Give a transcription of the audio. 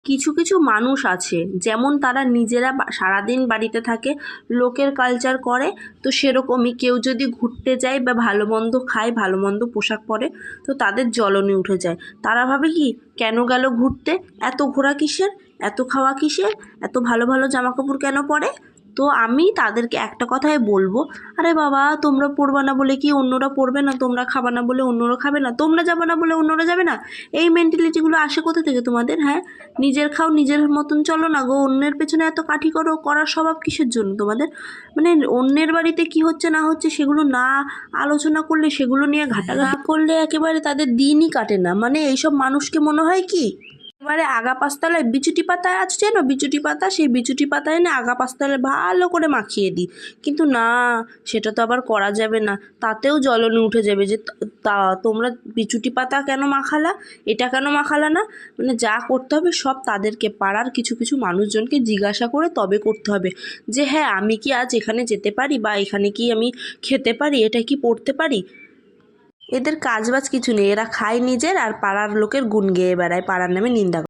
কিছু কিছু মানুষ আছে যেমন তারা নিজেরা সারাদিন বাড়িতে থাকে, লোকের কালচার করে, তো সেরকমই কেউ যদি ঘুরতে যায় বা ভালো মন্দ খায়, ভালো মন্দ পোশাক পরে, তো তাদের জ্বলনে উঠে যায়। তারা ভাবে কি কেন গেল ঘুরতে, এত ঘোরা কিসের, এত খাওয়া কিসের, এত ভালো ভালো জামা কাপড় কেন পরে। তো আমি তাদেরকে একটা কথাই বলবো, আরে বাবা, তোমরা পড়বা না বলে কি অন্যরা পড়বে না? তোমরা খাবা না বলে অন্যরা খাবে না? তোমরা যাবে না বলে অন্যরা যাবে না? এই মেন্টালিটিগুলো আসে কোথা থেকে তোমাদের? হ্যাঁ, নিজের খাও, নিজের মতন চলো না গো, অন্যের পেছনে এত কাঠি করার স্বভাব কিসের জন্য তোমাদের? মানে অন্যের বাড়িতে কি হচ্ছে না হচ্ছে সেগুলো না আলোচনা করলে, সেগুলো নিয়ে ঘাটাঘাটি করলে একেবারে তাদের দিনই কাটে না। মানে এইসব মানুষকে মনে হয় কি এবারে আগা পাঁচতলায় বিচুটি পাতা আছে, যেন বিচুটি পাতা, সেই বিচুটি পাতা এনে আগা পাঁচতলায় ভালো করে মাখিয়ে দিই। কিন্তু না, সেটা তো আবার করা যাবে না, তাতেও জ্বলনে উঠে যাবে যে তা তোমরা বিচুটি পাতা কেন মাখালা, এটা কেন মাখালা না। মানে যা করতে হবে সব তাদেরকে, পাড়ার কিছু কিছু মানুষজনকে জিজ্ঞাসা করে তবে করতে হবে যে হ্যাঁ, আমি কি আজ এখানে যেতে পারি, বা এখানে কি আমি খেতে পারি, এটা কি পড়তে পারি। এদের কাজবাজ কিছু নেই, এরা খায় নিজের আর পাড়ার লোকের গুণ গেয়ে বেড়ায়, পাড়ার নামে নিন্দা করে।